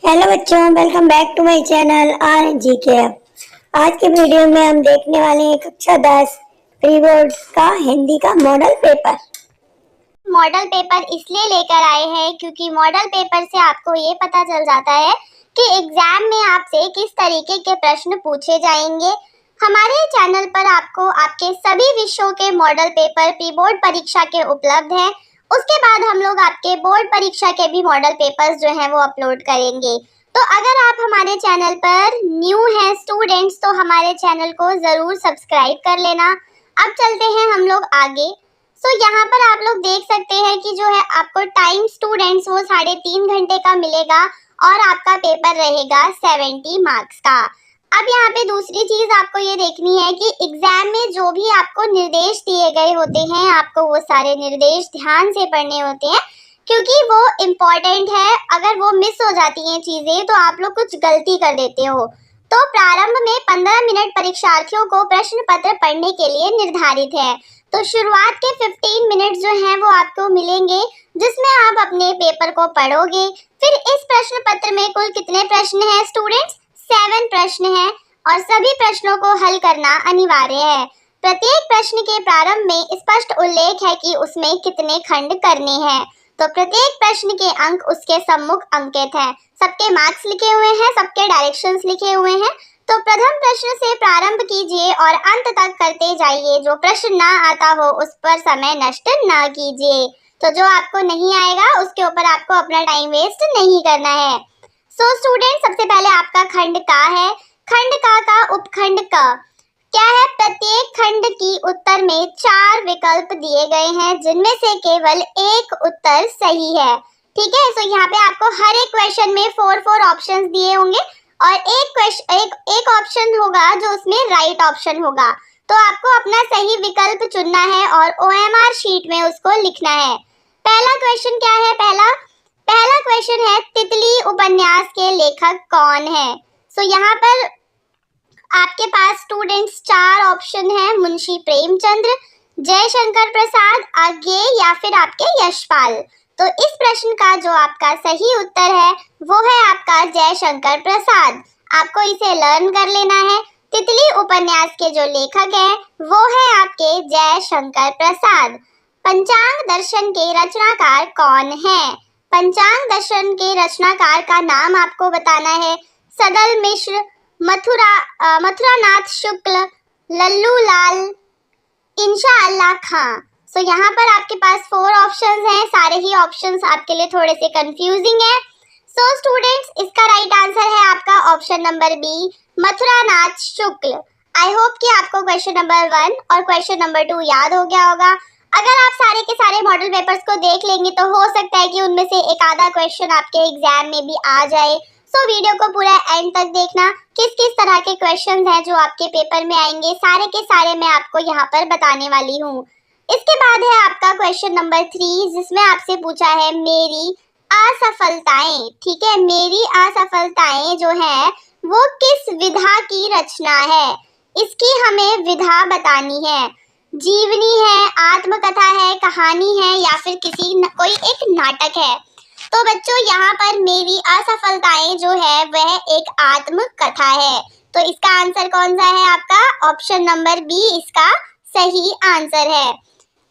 Hello बच्चों, welcome back to my channel RNGK। आज के वीडियो में हम देखने वाले हैं कक्षा 10 प्री बोर्ड का हिंदी का मॉडल पेपर। मॉडल पेपर इसलिए लेकर आए हैं क्योंकि मॉडल पेपर से आपको ये पता चल जाता है कि एग्जाम में आपसे किस तरीके के प्रश्न पूछे जाएंगे। हमारे चैनल पर आपको आपके सभी विषयों के मॉडल पेपर प्री बोर्ड परीक्षा के उपलब्ध हैं। उसके बाद हम लोग आपके बोर्ड परीक्षा के भी मॉडल पेपर्स जो हैं वो अपलोड करेंगे। तो अगर आप हमारे चैनल पर न्यू हैं स्टूडेंट्स तो हमारे चैनल को जरूर सब्सक्राइब कर लेना। अब चलते हैं हम लोग आगे। यहाँ पर आप लोग देख सकते हैं कि जो है आपको टाइम स्टूडेंट्स वो 3.5 घंटे का मिलेगा और आपका पेपर रहेगा 70 मार्क्स का। अब यहाँ पे दूसरी चीज आपको ये देखनी है कि एग्जाम में जो भी आपको निर्देश दिए गए होते हैं आपको वो सारे निर्देश ध्यान से पढ़ने होते हैं क्योंकि वो इम्पोर्टेंट है। अगर वो मिस हो जाती हैं चीजें तो आप लोग कुछ गलती कर देते हो। तो प्रारंभ में 15 मिनट परीक्षार्थियों को प्रश्न पत्र पढ़ने के लिए निर्धारित है। तो शुरुआत के 15 मिनट जो हैं वो आपको मिलेंगे जिसमें आप अपने पेपर को पढ़ोगे। फिर इस प्रश्न पत्र में कुल कितने प्रश्न हैं स्टूडेंट्स? 7 प्रश्न हैं और सभी प्रश्नों को हल करना अनिवार्य है। प्रत्येक प्रश्न के प्रारंभ में स्पष्ट उल्लेख है कि उसमें कितने खंड करने हैं। तो प्रत्येक प्रश्न के अंक उसके सम्मुख अंकित हैं। सबके मार्क्स लिखे हुए हैं, सबके डायरेक्शंस लिखे हुए हैं। तो प्रथम प्रश्न से प्रारंभ कीजिए और अंत तक करते जाइए। जो प्रश्न ना आता हो उस पर समय नष्ट ना कीजिए। तो जो आपको नहीं आएगा उसके ऊपर आपको अपना टाइम वेस्ट नहीं करना है। स्टूडेंट, सबसे पहले आपका खंड का है। खंड का उपखंड क क्या है? प्रत्येक खंड की उत्तर में 4 विकल्प दिए गए हैं जिनमें से केवल एक उत्तर सही है। ठीक है, यहाँ पे आपको हर एक क्वेश्चन में 4 ऑप्शंस दिए होंगे और एक ऑप्शन होगा जो उसमें राइट ऑप्शन होगा। तो आपको अपना सही विकल्प चुनना है और OMR शीट में उसको लिखना है। पहला क्वेश्चन क्या है? पहला क्वेश्चन है तितली उपन्यास के लेखक कौन है? यहाँ पर आपके पास स्टूडेंट्स 4 ऑप्शन है, मुंशी प्रेमचंद्र, जयशंकर प्रसाद, आज्ञे या फिर आपके यशपाल। तो इस प्रश्न का जो आपका सही उत्तर है वो है आपका जयशंकर प्रसाद। आपको इसे लर्न कर लेना है। तितली उपन्यास के जो लेखक हैं वो है आपके जयशंकर प्रसाद। पंचांग दर्शन के रचनाकार कौन है? पंचांग दर्शन के रचनाकार का नाम आपको बताना है। सदल मिश्र, मथुरानाथ शुक्ल, लल्लू लाल, इंशाअल्लाह खां। यहाँ पर आपके पास 4 ऑप्शंस हैं। सारे ही ऑप्शंस आपके लिए थोड़े से कंफ्यूजिंग है। स्टूडेंट्स, इसका राइट आंसर है आपका option number B, Mathuranath Shukla. I hope कि आपको क्वेश्चन नंबर 1 और क्वेश्चन नंबर 2 याद हो गया होगा। अगर आप सारे के सारे मॉडल पेपर्स को देख लेंगे तो हो सकता है कि उनमें से एक आधा क्वेश्चन आपके एग्जाम में भी आ जाए। वीडियो को पूरा एंड तक देखना। किस किस तरह के क्वेश्चंस हैं जो आपके पेपर में आएंगे सारे के सारे मैं आपको यहाँ पर बताने वाली हूँ। इसके बाद है आपका क्वेश्चन नंबर 3 जिसमें आपसे पूछा है मेरी असफलताएं। ठीक है, मेरी असफलताएं जो है वो किस विधा की रचना है? इसकी हमें विधा बतानी है। जीवनी है, आत्मकथा है, कहानी है या फिर कोई एक नाटक है। तो बच्चों, यहाँ पर मेरी असफलताएं जो है वह एक आत्मकथा है। तो इसका आंसर कौन सा है आपका? ऑप्शन नंबर बी इसका सही आंसर है।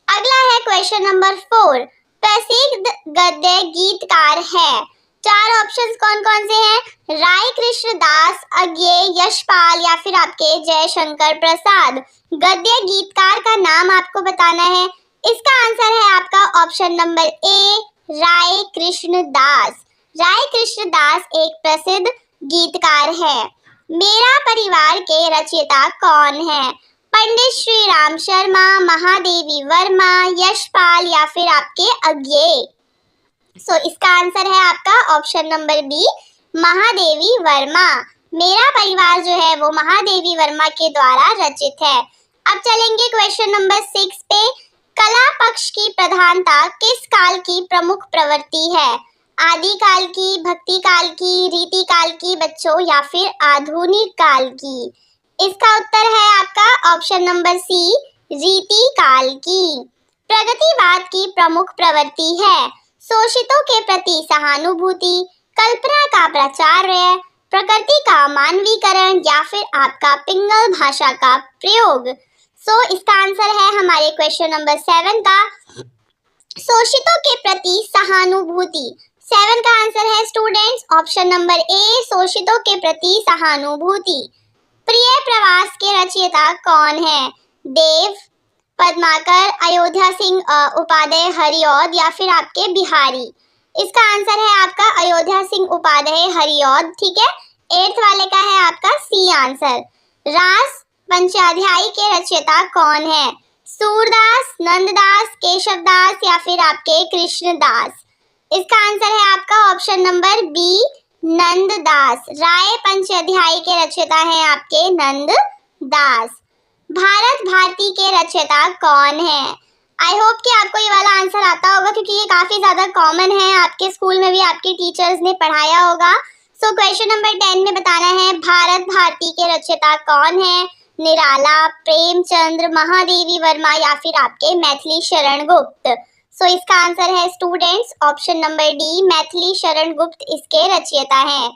अगला है क्वेश्चन नंबर 4, प्रसिद्ध गद्य गीतकार है। 4 ऑप्शंस कौन कौन से हैं? राय कृष्ण दास, आज्ञे, यशपाल या फिर आपके जयशंकर प्रसाद। गद्य गीतकार का नाम आपको बताना है। इसका आंसर है आपका ऑप्शन नंबर ए, राय कृष्ण दास। राय कृष्ण दास एक प्रसिद्ध गीतकार है। मेरा परिवार के रचयिता कौन है? पंडित श्री राम शर्मा, महादेवी वर्मा, यशपाल या फिर आपके आज्ञे। इसका आंसर है आपका option number B, Mahadevi Verma. मेरा परिवार जो है वो महादेवी वर्मा के द्वारा रचित है। अब चलेंगे क्वेश्चन नंबर 6 पे। कला पक्ष की प्रधानता किस काल की प्रमुख प्रवृत्ति है? आदि काल की, भक्ति काल की, रीति काल की बच्चों या फिर आधुनिक काल की? इसका उत्तर है आपका ऑप्शन नंबर सी, रीति काल की। प्रगतिवाद की प्रमुख प्रवृत्ति है शोषितों के प्रति सहानुभूति, कल्पना का प्राचार्य, प्रकृति का मानवीकरण या फिर आपका पिंगल भाषा का प्रयोग। सो इसका आंसर है हमारे क्वेश्चन नंबर 7 का शोषितों के प्रति सहानुभूति। 7 का आंसर है स्टूडेंट्स ऑप्शन नंबर ए, शोषितों के प्रति सहानुभूति। प्रिय प्रवास के रचयिता कौन है? देव, पद्माकर, अयोध्या सिंह उपाध्याय हरिऔध या फिर आपके बिहारी। इसका आंसर है आपका अयोध्या सिंह उपाध्याय हरिऔध, ठीक है। 8th वाले का है आपका सी आंसर। रास पंचाध्यायी के रचयिता कौन है? सूरदास, नंददास, केशवदास या फिर आपके कृष्णदास। इसका आंसर है आपका ऑप्शन नंबर बी, नंददास। राय पंचाध्यायी के रचयिता हैं आपके नंददास। भारत भारती के रचयिता कौन है? आई होप कि आपको ये वाला आंसर आता होगा क्योंकि ये काफी ज्यादा कॉमन है, आपके स्कूल में भी आपके टीचर्स ने पढ़ाया होगा। सो क्वेश्चन नंबर 10 में बताना है भारत भारती के रचयिता कौन है? निराला, प्रेमचंद्र, महादेवी वर्मा या फिर आपके मैथिली शरण गुप्त। सो इसका आंसर है students option number D, Maithili Sharan Gupt इसके रचयिता हैं।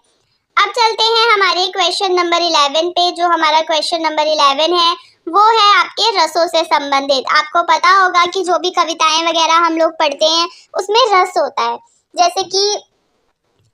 अब चलते हैं हमारे क्वेश्चन नंबर 11 पे। जो हमारा क्वेश्चन नंबर 11 है वो है आपके रसों से संबंधित। आपको पता होगा कि जो भी कविताएं वगैरह हम लोग पढ़ते हैं उसमें रस होता है। जैसे कि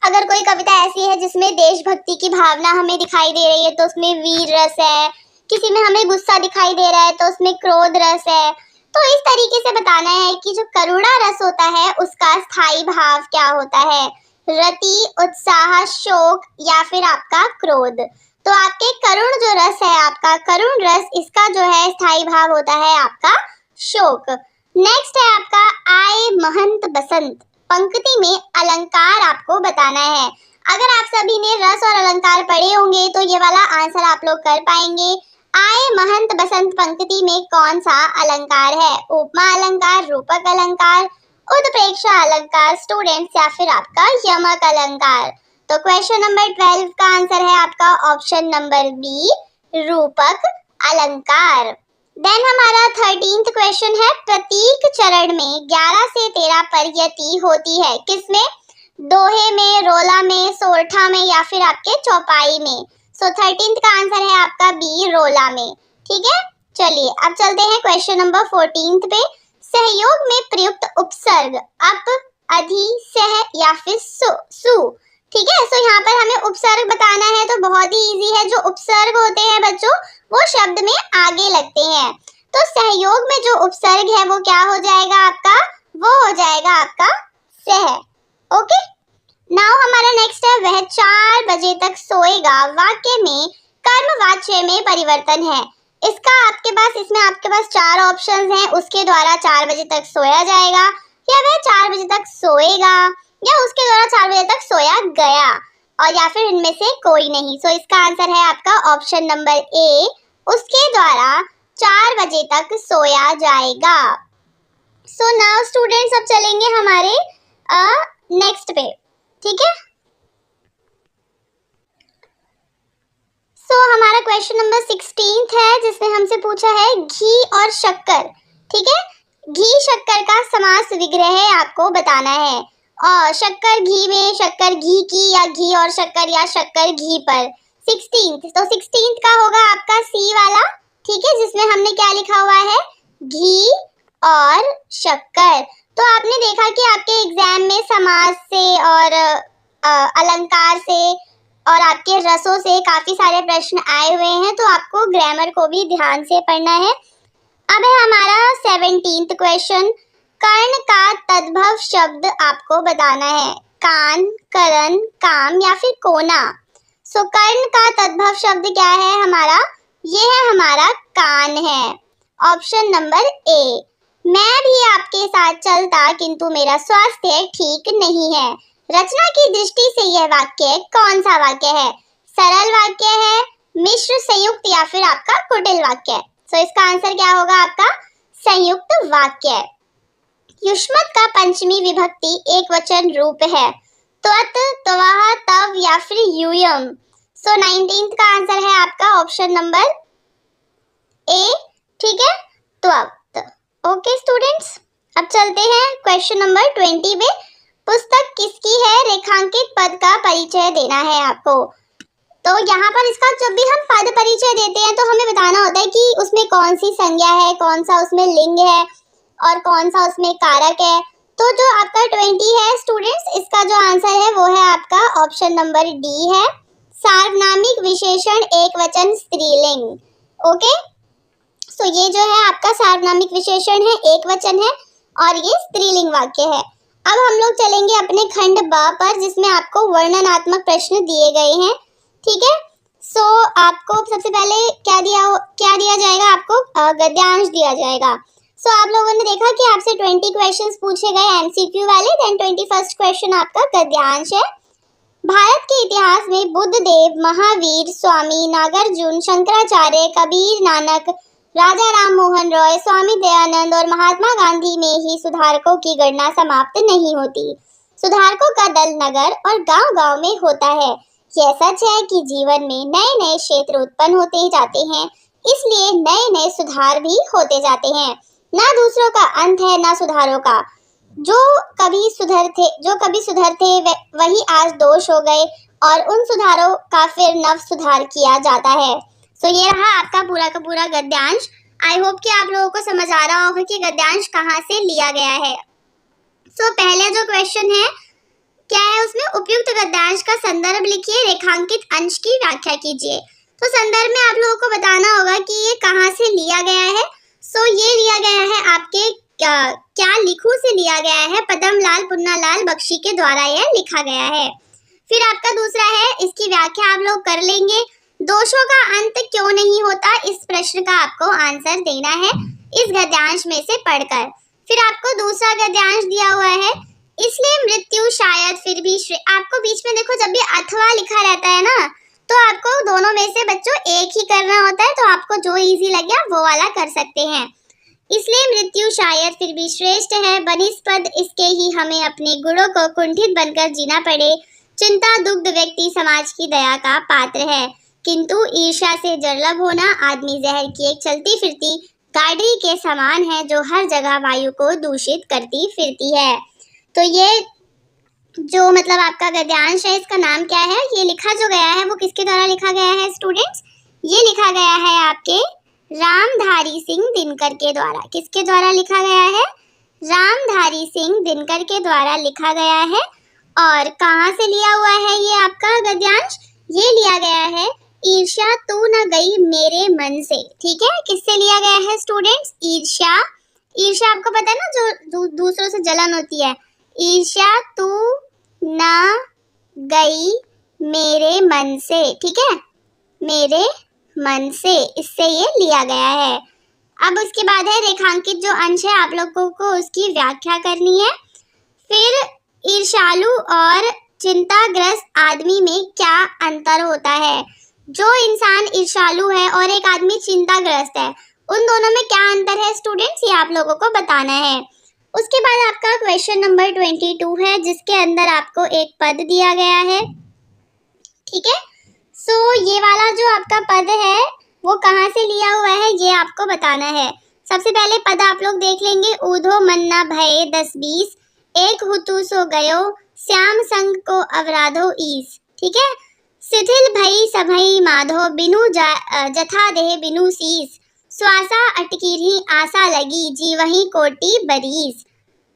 अगर कोई कविता ऐसी है जिसमें देशभक्ति की भावना हमें दिखाई दे रही है तो उसमें वीर रस है, किसी में हमें गुस्सा दिखाई दे रहा है तो उसमें क्रोध रस है। तो इस तरीके से बताना है कि जो करुणा रस होता है उसका स्थायी भाव क्या होता है? रति, उत्साह, शोक या फिर आपका क्रोध। तो आपके करुण जो रस है, आपका करुण रस, इसका जो है स्थायी भाव होता है आपका शोक। नेक्स्ट है आपका आए महंत बसंत। पंक्ति में अलंकार आपको बताना है। अगर आप सभी ने रस और अलंकार पढ़े होंगे तो ये वाला आंसर आप लोग कर पाएंगे। आए महंत बसंत पंक्ति में कौन सा अलंकार है? उपमा अलंकार, रूपक अलंकार, उत्प्रेक्षा अलंकार स्टूडेंट्स या फिर आपका यमक अलंकार। तो क्वेश्चन नंबर 12 का आंसर है आपका ऑप्शन नंबर बी, रूपक अलंकार। देन हमारा 13th क्वेश्चन है प्रतीक चरण में 11 से 13 पर यति होती है किसमें? दोहे में, रोला में, सोरठा में या फिर आपके चौपाई में। सो 13th का आंसर है आपका बी, रोला में, ठीक है। चलिए अब चलते हैं क्वेश्चन नंबर 14 पे। सहयोग में प्रयुक्त उपसर्ग अप, अधि, सह या फिर सु, ठीक है। सो यहाँ पर हमें उपसर्ग बताना है तो बहुत ही इजी है। जो उपसर्ग होते हैं बच्चों वो शब्द में आगे लगते हैं। तो सहयोग में जो उपसर्ग है वो क्या हो जाएगा आपका? वो हो जाएगा आपका सह। ओके, नाउ हमारा नेक्स्ट है वह 4 बजे तक सोएगा। वाक्य में कर्मवाच्य में परिवर्तन है। इसका इसमें आपके पास 4 ऑप्शंस हैं। उसके द्वारा 4 बजे तक सोया जाएगा, या वह 4 बजे तक सोएगा, या उसके द्वारा 4 बजे तक सोया गया, और या फिर इनमें से कोई नहीं। सो इसका आंसर है आपका ऑप्शन नंबर ए, उसके द्वारा 4 बजे तक सोया जाएगा। सो नाउ स्टूडेंट्स अब चलेंगे हमारे नेक्स्ट पे, ठीक है। सो हमारा क्वेश्चन नंबर 16 है जिसने हमसे पूछा है घी और शक्कर, ठीक है। घी शक्कर का समास विग्रह आपको बताना है। और शक्कर घी में, शक्कर घी की, या घी और शक्कर, या शक्कर घी पर। 16th, तो 16th का होगा आपका सी वाला, ठीक है, जिसमें हमने क्या लिखा हुआ है? घी और शक्कर। तो आपने देखा कि आपके एग्जाम में समास से और अलंकार से और आपके रसों से काफी सारे प्रश्न आए हुए हैं, तो आपको ग्रामर को भी ध्यान से पढ़ना है। अब है हमारा 17th क्वेश्चन। कर्ण का तद्भव शब्द आपको बताना है। कान, करण, काम या फिर कोना। सो कर्ण का तद्भव शब्द क्या है हमारा? ये है हमारा कान है, ऑप्शन नंबर ए। मैं भी आपके साथ चलता किंतु मेरा स्वास्थ्य ठीक नहीं है। रचना की दृष्टि से यह वाक्य कौन सा वाक्य है? सरल वाक्य है, मिश्र, संयुक्त या फिर आपका कुटिल वाक्य। सो इसका आंसर क्या होगा आपका? संयुक्त वाक्य। युष्मत का पंचमी विभक्ति एक वचन रूप है। त्वत, त्वः, तव या फिर यूयम। सो 19th का आंसर है आपका ऑप्शन नंबर ए, ठीक है, त्वत। ओके स्टूडेंट्स, अब चलते हैं क्वेश्चन नंबर 20 पे। पुस्तक किसकी है? रेखांकित पद का परिचय देना है आपको। तो यहाँ पर इसका जब भी हम पद परिचय देते हैं तो हमें बताना होता है कि उसमें कौन सी संज्ञा है, कौन सा उसमें लिंग है और कौन सा उसमें कारक है। तो जो आपका 20 है स्टूडेंट्स, इसका जो आंसर है वो है आपका ऑप्शन नंबर डी है, सार्वनामिक विशेषण एकवचन स्त्रीलिंग। ओके, सो ये जो है आपका सार्वनामिक विशेषण है, एकवचन है और ये स्त्रीलिंग वाक्य है। अब हम लोग चलेंगे अपने खंड ब पर, जिसमें आपको वर्णनात्मक प्रश्न दिए गए हैं। ठीक है, सो आपको सबसे पहले क्या दिया जाएगा? आपको गद्यांश दिया जाएगा। सो आप लोगों ने देखा कि आपसे 20 क्वेश्चंस पूछे गए एमसीक्यू वाले, देन 21st क्वेश्चन आपका गद्यांश है। भारत के इतिहास में बुद्ध देव, महावीर, स्वामी नागार्जुन, शंकराचार्य, कबीर, नानक, राजा राम मोहन रॉय, स्वामी दयानंद और महात्मा गांधी में ही सुधारकों की गणना समाप्त नहीं होती। सुधारकों का दल नगर और गांव-गांव में होता है। यह सच है कि जीवन में नए नए क्षेत्र उत्पन्न होते जाते हैं, इसलिए नए नए सुधार भी होते जाते हैं। ना दूसरों का अंत है ना सुधारों का। जो कभी सुधर थे वही आज दोष हो गए और उन सुधारों का फिर नव सुधार किया जाता है। सो ये रहा आपका पूरा का पूरा गद्यांश। आई होप कि आप लोगों को समझ आ रहा होगा कि गद्यांश कहाँ से लिया गया है। सो पहले जो क्वेश्चन है क्या है, उसमें उपयुक्त गद्यांश का संदर्भ लिखिए, रेखांकित अंश की व्याख्या कीजिए। तो संदर्भ में आप लोगों को बताना होगा कि ये कहाँ से लिया गया है। सो ये लिया गया है आपके क्या लिखू से लिया गया है, पदम लाल पुन्नालाल बख्शी के द्वारा यह लिखा गया है। फिर आपका दूसरा है, इसकी व्याख्या आप लोग कर लेंगे। दोषों का अंत क्यों नहीं होता, इस प्रश्न का आपको आंसर देना है इस गद्यांश में से पढ़कर। फिर आपको दूसरा गद्यांश दिया हुआ है, इसलिए मृत्यु शायद फिर भी आपको बीच में देखो जब भी अथवा लिखा रहता है ना, तो आपको दोनों में से बच्चों एक ही करना होता है, तो आपको जो इजी लगे वो वाला कर सकते हैं। इसलिए मृत्यु शायद फिर भी श्रेष्ठ है, बनिस्पत इसके ही हमें अपने गुणों को कुंठित बनकर जीना पड़े। चिंता दुग्ध व्यक्ति समाज की दया का पात्र है, किंतु ईर्ष्या से जर्लब होना आदमी जहर की एक चलती फिरती गाड़ी के समान है, जो हर जगह वायु को दूषित करती फिरती है। तो ये जो मतलब आपका गद्यांश है, इसका नाम क्या है? ये लिखा जो गया है वो किसके द्वारा लिखा गया है स्टूडेंट्स? ये लिखा गया है आपके रामधारी सिंह दिनकर के द्वारा। किसके द्वारा लिखा गया है? रामधारी सिंह दिनकर के द्वारा लिखा गया है। और कहाँ से लिया हुआ है ये आपका गद्यांश? ये लिया गया है ईर्ष्या तू न गई मेरे मन से। ठीक है, किससे लिया गया है स्टूडेंट्स? ईर्ष्या। ईर्ष्या आपको पता है ना, जो दूसरों से जलन होती है। ईर्ष्या तू न गई मेरे मन से, ठीक है, मेरे मन से, इससे ये लिया गया है। अब उसके बाद है रेखांकित जो अंश है, आप लोगों को उसकी व्याख्या करनी है। फिर ईर्ष्यालु और चिंताग्रस्त आदमी में क्या अंतर होता है? जो इंसान ईर्ष्यालु है और एक आदमी चिंताग्रस्त है, उन दोनों में क्या अंतर है स्टूडेंट्स, ये आप लोगों को बताना है। उसके बाद आपका क्वेश्चन नंबर 22 है, जिसके अंदर आपको एक पद दिया गया है। ठीक है, सो ये वाला जो आपका पद है वो कहाँ से लिया हुआ है ये आपको बताना है। सबसे पहले पद आप लोग देख लेंगे, ऊधो मन्ना भये 10-20, एक हुतु सो गयो, श्याम संग को अवराधो ईस। ठीक है, शिथिल भई सभई माधो, बिनु जथा देह बिनु शीस, श्वासा अटकीरही आशा लगी, जीवही कोटि बरीस,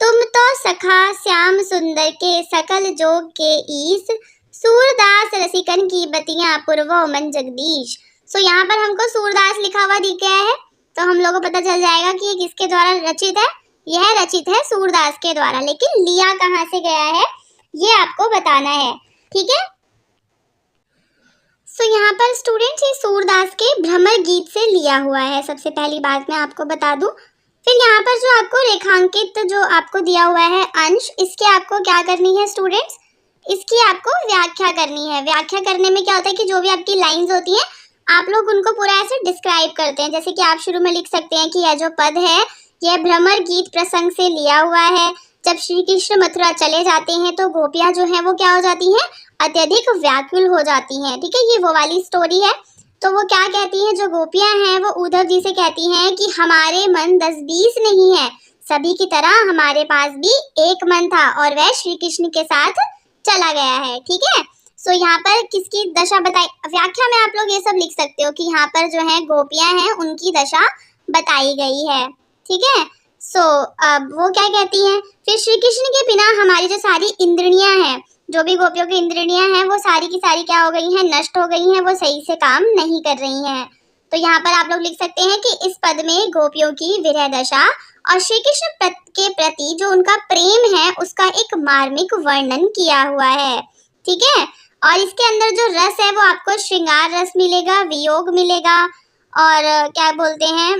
तुम तो सखा श्याम सुंदर के सकल जोग के ईस, सूरदास रसिकन की बतियां पूर्वो मन जगदीश। सो यहाँ पर हमको सूरदास लिखा हुआ दिख गया है, तो हम लोगों को पता चल जाएगा कि ये किसके द्वारा रचित है। यह रचित है सूरदास के द्वारा, लेकिन लिया कहाँ से गया है ये आपको बताना है। ठीक है, सो यहाँ पर स्टूडेंट्स ये सूरदास के भ्रमर गीत से लिया हुआ है, सबसे पहली बात मैं आपको बता दूं। फिर यहाँ पर जो आपको रेखांकित जो आपको दिया हुआ है अंश, इसके आपको क्या करनी है स्टूडेंट्स, इसकी आपको व्याख्या करनी है। व्याख्या करने में क्या होता है कि जो भी आपकी लाइंस होती हैं आप लोग उनको पूरा ऐसे डिस्क्राइब करते हैं। जैसे कि आप शुरू में लिख सकते हैं कि यह जो पद है यह भ्रमर गीत प्रसंग से लिया हुआ है। जब श्री कृष्ण मथुरा चले जाते हैं तो गोपियाँ जो हैं वो क्या हो जाती हैं, अत्यधिक व्याकुल हो जाती हैं। ठीक है, ये वो वाली स्टोरी है। तो वो क्या कहती हैं, जो गोपियाँ हैं वो उद्धव जी से कहती हैं कि हमारे मन 10-20 नहीं है, सभी की तरह हमारे पास भी एक मन था और वह श्री कृष्ण के साथ चला गया है। ठीक है, सो यहाँ पर किसकी दशा बताई, व्याख्या में आप लोग ये सब लिख सकते हो कि यहाँ पर जो है गोपियां हैं उनकी दशा बताई गई है। ठीक है, सो अब वो क्या कहती हैं, फिर श्री कृष्ण के बिना हमारी जो सारी इंद्रियां हैं, जो भी गोपियों की इंद्रियां हैं वो सारी की सारी क्या हो गई हैं, नष्ट हो गई हैं, वो सही से काम नहीं कर रही हैं। तो यहाँ पर आप लोग लिख सकते हैं कि इस पद में गोपियों की विरह दशा और श्री कृष्ण के प्रति जो उनका प्रेम है उसका एक मार्मिक वर्णन किया हुआ है। ठीक है, और इसके अंदर जो रस है वो आपको श्रृंगार रस मिलेगा, वियोग मिलेगा, और क्या बोलते हैं,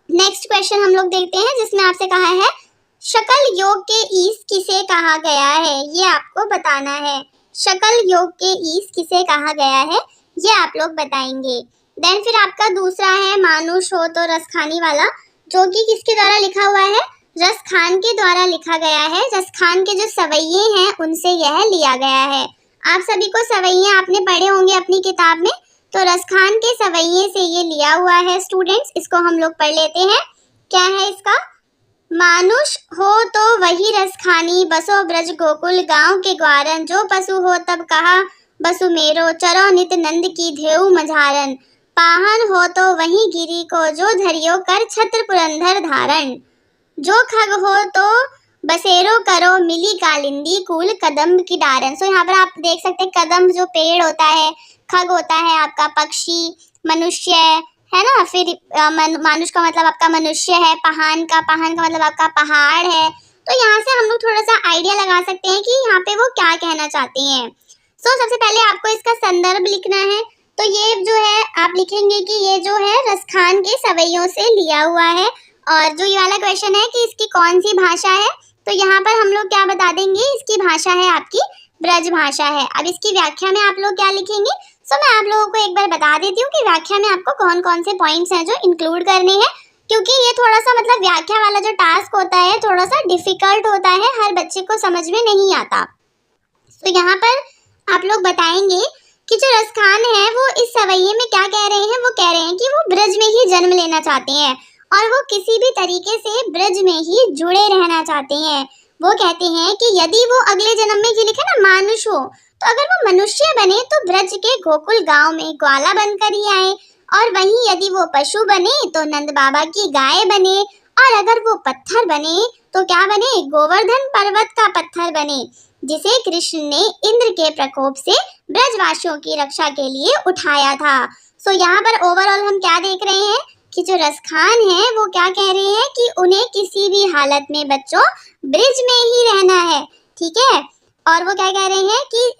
नेक्स्ट क्वेश्चन हम लोग देखते हैं जिसमें आपसे कहा है शकल योग के ईश किसे कहा गया है, ये आपको बताना है। शकल योग के ईश किसे कहा गया है ये आप लोग बताएंगे। देन फिर आपका दूसरा है मानुष हो तो रसखानी वाला, जो कि किसके द्वारा लिखा हुआ है, रसखान के द्वारा लिखा गया है। रसखान के जो सवैये हैं उनसे यह लिया गया है। आप सभी को सवैये आपने पढ़े होंगे अपनी किताब में, तो रसखान के सवैये से ये लिया हुआ है स्टूडेंट्स। इसको हम लोग पढ़ लेते हैं। क्या है इसका, मानुष हो तो वही रसखानी, बसो ब्रज गोकुल गांव के ग्वारन, जो पशु हो तब कहा बसु मेरो, चरो नित नंद की धेउ मझारन, पाहन हो तो वही गिरी को, जो धरियो कर छत्र पुरंदर धारण, जो खग हो तो बसेरो करो, मिली कालिंदी कूल कदम्ब की डारन। सो यहाँ पर आप देख सकते हैं कदम्ब जो पेड़ होता है, खग होता है आपका पक्षी, मनुष्य है ना, फिर मानुष का मतलब आपका मनुष्य है, पहान का मतलब आपका पहाड़ है। तो यहाँ से हम लोग थोड़ा सा आइडिया लगा सकते हैं कि यहाँ पे वो क्या कहना चाहते हैं। सो सबसे पहले आपको इसका संदर्भ लिखना है। तो ये जो है आप लिखेंगे कि ये जो है रसखान के सवैयों से लिया हुआ है, और जो ये वाला क्वेश्चन है कि इसकी कौन सी भाषा है, तो यहाँ पर हम लोग क्या बता देंगे, इसकी भाषा है आपकी ब्रज भाषा है। अब इसकी व्याख्या में आप लोग क्या लिखेंगे, सो मैं आप लोगों को एक बार बता देती हूँ कि व्याख्या में आपको कौन कौन से पॉइंट्स हैं जो इंक्लूड करने हैं, क्योंकि ये थोड़ा सा मतलब व्याख्या वाला जो टास्क होता है थोड़ा सा डिफिकल्ट होता है, हर बच्चे को समझ में नहीं आता। तो यहाँ पर आप लोग बताएंगे कि जो रसखान है वो इस सवैये में क्या कह रहे हैं, वो कह रहे हैं कि वो ब्रज में ही जन्म लेना चाहते हैं और वो किसी भी तरीके से ब्रज में ही जुड़े रहना चाहते हैं। वो कहते हैं कि यदि वो अगले जन्म में, ये लिखा ना मानुष हो, तो अगर वो मनुष्य बने तो ब्रज के गोकुल गांव में ग्वाला बनकर ही आए, और वहीं यदि वो पशु बने तो नंद बाबा की गाय बने, और अगर वो पत्थर बने तो क्या बने, गोवर्धन पर्वत का पत्थर बने, जिसे कृष्ण ने इंद्र के प्रकोप से ब्रजवासियों की रक्षा के लिए उठाया था। सो यहाँ पर ओवरऑल हम क्या देख रहे हैं कि जो रसखान है वो क्या कह रहे हैं कि उन्हें किसी भी हालत में बच्चों ब्रिज में ही रहना है। ठीक है, और वो क्या कह रहे हैं कि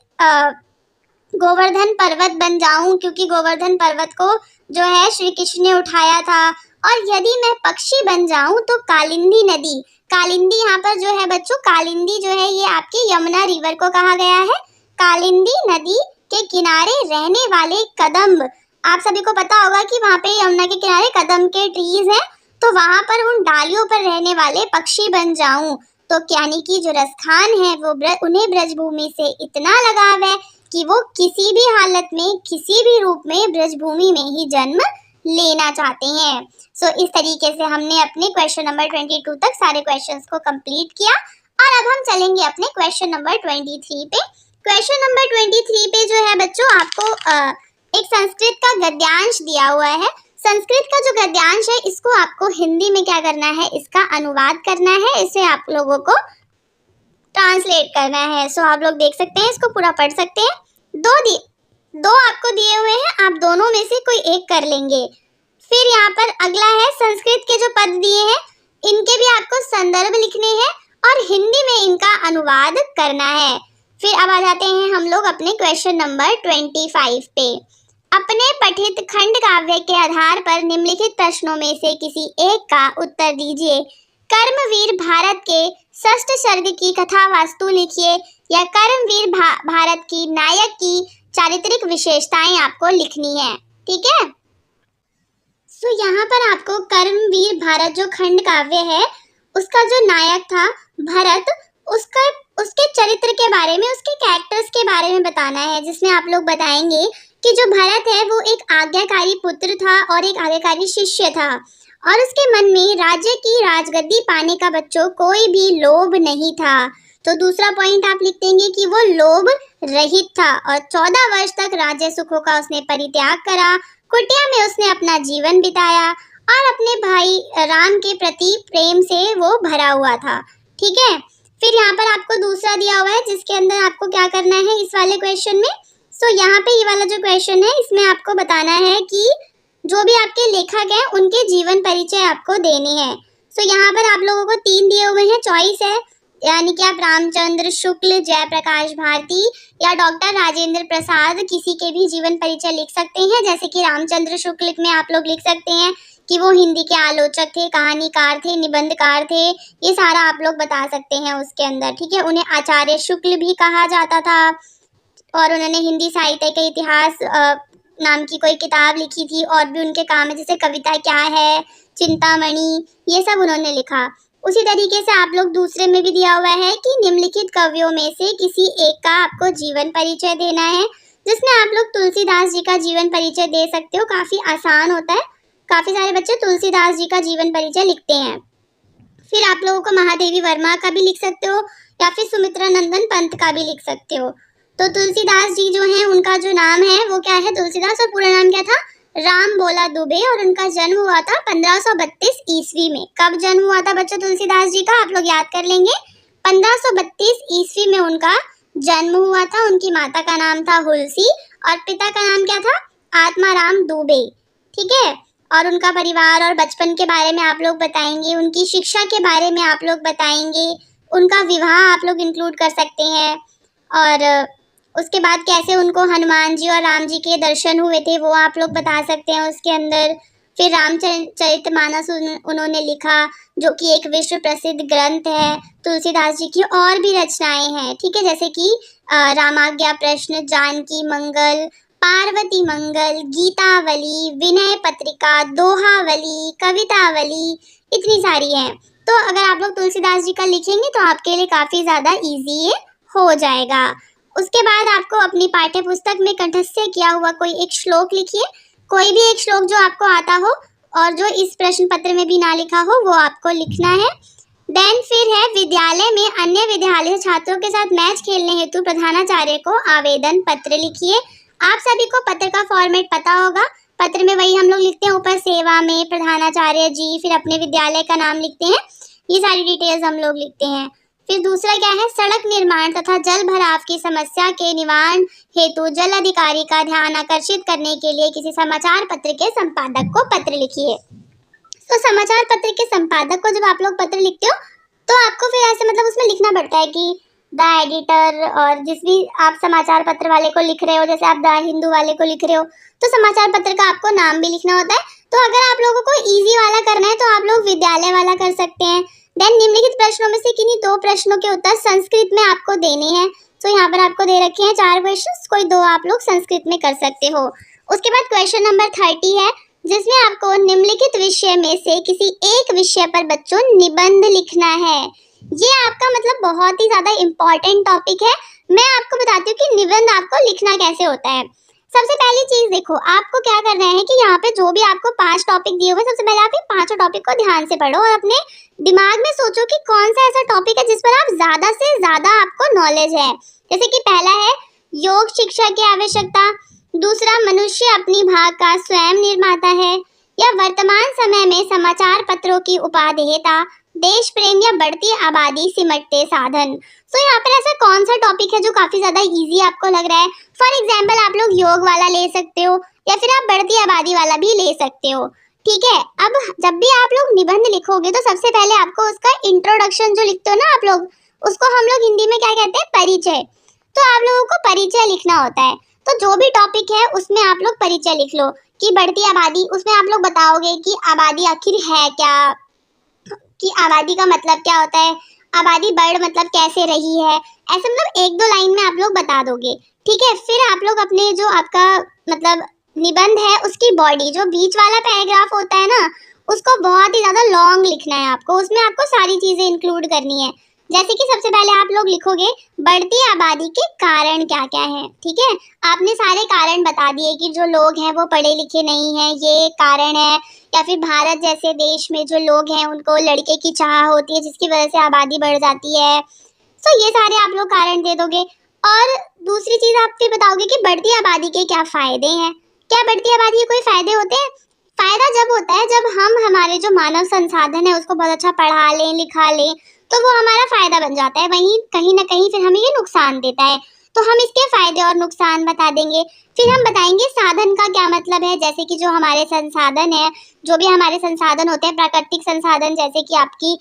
गोवर्धन पर्वत बन जाऊं, क्योंकि गोवर्धन पर्वत को जो है श्री कृष्ण ने उठाया था, और यदि मैं पक्षी बन जाऊं तो कालिंदी नदी, कालिंदी यहाँ पर जो है बच्चों, कालिंदी जो है ये आपकी यमुना रिवर को कहा गया है। कालिंदी नदी के किनारे रहने वाले कदम्ब, आप सभी को पता होगा कि वहाँ पे यमुना के किनारे कदम्ब के ट्रीज हैं, तो वहाँ पर उन डालियों पर रहने वाले पक्षी बन जाऊं। तो यानी कि जो रसखान है वो उन्हें ब्रजभूमि से इतना लगाव है कि वो किसी भी हालत में, किसी भी रूप में ब्रजभूमि में ही जन्म लेना चाहते हैं। सो इस तरीके से हमने अपने क्वेश्चन नंबर 22 तक सारे क्वेश्चंस को कंप्लीट किया, और अब हम चलेंगे अपने क्वेश्चन नंबर 23 पे। क्वेश्चन नंबर 23 पे जो है बच्चों आपको एक संस्कृत का गद्यांश दिया हुआ है। संस्कृत का जो गद्यांश है इसको आपको हिंदी में क्या करना है, इसका अनुवाद करना है, इसे आप लोगों को ट्रांसलेट करना है। सो आप लोग देख सकते हैं, इसको पूरा पढ़ सकते हैं। दो आपको दिए हुए हैं, आप दोनों में से कोई एक कर लेंगे। फिर यहाँ पर अगला है संस्कृत के जो पद दिए हैं इनके भी आपको संदर्भ लिखने हैं और हिंदी में इनका अनुवाद करना है। फिर अब आ जाते हैं हम लोग अपने क्वेश्चन नंबर 25 पे। अपने पठित खंड काव्य के आधार पर निम्नलिखित प्रश्नों में से किसी एक का उत्तर दीजिए। कर्मवीर भारत के षष्ठ सर्ग की कथा वास्तु लिखिए, या कर्मवीर भारत की नायक की चारित्रिक विशेषताएं आपको लिखनी है। ठीक है, सो यहाँ पर आपको कर्मवीर भारत जो खंड काव्य है उसका जो नायक था भरत, उसके चरित्र के बारे में, उसके कैरेक्टर्स के बारे में बताना है, जिसमें आप लोग बताएंगे कि जो भरत है वो एक आज्ञाकारी पुत्र था और एक आज्ञाकारी शिष्य था, और उसके मन में राज्य की राजगद्दी पाने का बच्चों कोई भी लोभ नहीं था। तो दूसरा पॉइंट आप लिख देंगे कि वो लोभ रहित था और 14 वर्ष तक राज्य सुखों का उसने परित्याग करा। कुटिया में उसने अपना जीवन बिताया और अपने भाई राम के प्रति प्रेम से वो भरा हुआ था। ठीक है, फिर यहाँ पर आपको दूसरा दिया हुआ है जिसके अंदर आपको क्या करना है इस वाले क्वेश्चन में। सो यहाँ पे ये वाला जो क्वेश्चन है इसमें आपको बताना है कि जो भी आपके लेखक हैं उनके जीवन परिचय आपको देने हैं। सो यहाँ पर आप लोगों को 3 दिए हुए हैं, चॉइस है, यानी कि आप रामचंद्र शुक्ल, जयप्रकाश भारती या डॉक्टर राजेंद्र प्रसाद किसी के भी जीवन परिचय लिख सकते हैं। जैसे कि रामचंद्र शुक्ल में आप लोग लिख सकते हैं कि वो हिंदी के आलोचक थे, कहानीकार थे, निबंधकार थे, ये सारा आप लोग बता सकते हैं उसके अंदर। ठीक है, उन्हें आचार्य शुक्ल भी कहा जाता था और उन्होंने हिंदी साहित्य के इतिहास नाम की कोई किताब लिखी थी और भी उनके काम है, जैसे कविता क्या है, चिंतामणि, ये सब उन्होंने लिखा। उसी तरीके से आप लोग दूसरे में भी दिया हुआ है कि निम्नलिखित कवियों में से किसी एक का आपको जीवन परिचय देना है, जिसमें आप लोग तुलसीदास जी का जीवन परिचय दे सकते हो। काफ़ी आसान होता है, काफ़ी सारे बच्चे तुलसीदास जी का जीवन परिचय लिखते हैं। फिर आप लोगों को महादेवी वर्मा का भी लिख सकते हो या फिर सुमित्रा नंदन पंत का भी लिख सकते हो। तो तुलसीदास जी जो हैं उनका जो नाम है वो क्या है, तुलसीदास, और पूरा नाम क्या था, राम बोला दुबे, और उनका जन्म हुआ था 1532 ईस्वी में। कब जन्म हुआ था बच्चों तुलसीदास जी का, आप लोग याद कर लेंगे, 1532 ईस्वी में उनका जन्म हुआ था। उनकी माता का नाम था हुलसी और पिता का नाम क्या था, आत्माराम दुबे। ठीक है, और उनका परिवार और बचपन के बारे में आप लोग बताएंगे, उनकी शिक्षा के बारे में आप लोग बताएंगे, उनका विवाह आप लोग इंक्लूड कर सकते हैं, और उसके बाद कैसे उनको हनुमान जी और राम जी के दर्शन हुए थे वो आप लोग बता सकते हैं उसके अंदर। फिर रामचरितमानस उन्होंने लिखा जो कि एक विश्व प्रसिद्ध ग्रंथ है। तुलसीदास जी की और भी रचनाएं हैं, ठीक है, जैसे कि रामाज्ञा प्रश्न, जानकी मंगल, पार्वती मंगल, गीतावली, विनय पत्रिका, दोहावली, कवितावली, इतनी सारी हैं। तो अगर आप लोग तुलसीदास जी का लिखेंगे तो आपके लिए काफ़ी ज़्यादा ईजी हो जाएगा। उसके बाद आपको अपनी पाठ्य पुस्तक में कंठस्थ किया हुआ कोई एक श्लोक लिखिए, कोई भी एक श्लोक जो आपको आता हो और जो इस प्रश्न पत्र में भी ना लिखा हो वो आपको लिखना है। देन फिर है विद्यालय में अन्य विद्यालय छात्रों के साथ मैच खेलने हेतु प्रधानाचार्य को आवेदन पत्र लिखिए। आप सभी को पत्र का फॉर्मेट पता होगा, पत्र में वही हम लोग लिखते हैं, ऊपर सेवा में प्रधानाचार्य जी, फिर अपने विद्यालय का नाम लिखते हैं, ये सारी डिटेल्स हम लोग लिखते हैं। फिर दूसरा क्या है, सड़क निर्माण तथा जल भराव की समस्या के निवारण हेतु जल अधिकारी का ध्यान आकर्षित करने के लिए किसी समाचार पत्र के संपादक को पत्र लिखिए। तो समाचार पत्र के संपादक को जब आप लोग पत्र लिखते हो तो आपको फिर ऐसे मतलब उसमें लिखना पड़ता है कि द एडिटर, और जिस भी आप समाचार पत्र वाले को लिख रहे हो, जैसे आप द हिंदू वाले को लिख रहे हो तो समाचार पत्र का आपको नाम भी लिखना होता है। तो अगर आप लोगों को इजी वाला करना है तो आप लोग विद्यालय वाला कर सकते हैं। देन निम्नलिखित प्रश्नों में से किन्हीं 2 प्रश्नों के उत्तर संस्कृत में आपको देने हैं। तो यहाँ पर आपको दे रखे हैं 4 क्वेश्चन, कोई 2 आप लोग संस्कृत में कर सकते हो। उसके बाद क्वेश्चन नंबर 30 है जिसमें आपको निम्नलिखित विषय में से किसी एक विषय पर बच्चों निबंध लिखना है। ये आपका मतलब बहुत ही ज्यादा इम्पोर्टेंट टॉपिक है। मैं आपको बताती हूँ कि निबंध आपको लिखना कैसे होता है। सबसे पहली चीज देखो, आपको क्या करना है कि यहाँ पे जो भी आपको 5 टॉपिक दिए हुए, सबसे पहले आप इन 5 टॉपिक को ध्यान से पढ़ो और अपने दिमाग में सोचो कि कौन सा ऐसा टॉपिक है जिस पर आप ज्यादा से ज्यादा आपको नॉलेज है। जैसे कि पहला है योग शिक्षा की आवश्यकता, दूसरा मनुष्य अपनी भाग का स्वयं निर्माता है, या वर्तमान समय में समाचार पत्रों की उपादेयता, देश प्रेम या बढ़ती आबादी सिमटते साधन। तो यहाँ पर ऐसा कौन सा टॉपिक है जो काफी ज्यादा इजी आपको लग रहा है। फॉर एग्जाम्पल आप लोग योग वाला ले सकते हो या फिर आप बढ़ती आबादी वाला भी ले सकते हो। ठीक है, अब जब भी आप लोग निबंध लिखोगे तो सबसे पहले आपको उसका इंट्रोडक्शन जो लिखते हो ना आप लोग, उसको हम लोग हिंदी में क्या कहते हैं, परिचय। तो आप लोगों को परिचय लिखना होता है। तो जो भी टॉपिक है उसमें आप लोग परिचय लिख लो कि बढ़ती आबादी, उसमें आप लोग बताओगे कि आबादी आखिर है क्या, कि आबादी का मतलब क्या होता है, आबादी बढ़ मतलब कैसे रही है, ऐसे मतलब 1-2 लाइन में आप लोग बता दोगे। ठीक है, फिर आप लोग अपने जो आपका मतलब निबंध है उसकी बॉडी, जो बीच वाला पैराग्राफ होता है ना, उसको बहुत ही ज्यादा लॉन्ग लिखना है आपको, उसमें आपको सारी चीजें इंक्लूड करनी है। जैसे कि सबसे पहले आप लोग लिखोगे बढ़ती आबादी के कारण क्या क्या है। ठीक है, आपने सारे कारण बता दिए कि जो लोग हैं वो पढ़े लिखे नहीं हैं, ये एक कारण है, या फिर भारत जैसे देश में जो लोग हैं उनको लड़के की चाह होती है जिसकी वजह से आबादी बढ़ जाती है। तो ये सारे आप लोग कारण दे दोगे। और दूसरी चीज आप फिर बताओगे कि बढ़ती आबादी के क्या फायदे हैं। क्या बढ़ती आबादी के कोई फायदे होते हैं? फायदा जब होता है जब हम हमारे जो मानव संसाधन है उसको बहुत अच्छा पढ़ा लें लिखा लें, तो वो हमारा फायदा बन जाता है। वहीं कहीं ना कहीं फिर हमें ये नुकसान देता है, तो हम इसके फायदे और नुकसान बता देंगे। फिर हम बताएंगे साधन का क्या मतलब है, जैसे कि जो हमारे संसाधन है, जो भी हमारे संसाधन होते हैं, प्राकृतिक संसाधन, जैसे कि आपकी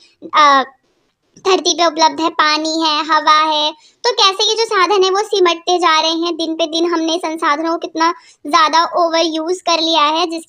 धरती पे उपलब्ध है, पानी है, हवा है, तो कैसे ये जो साधन है वो सिमटते जा रहे हैं दिन पे दिन। हमने संसाधनों को कितना ज्यादा ओवर यूज कर लिया है, जिस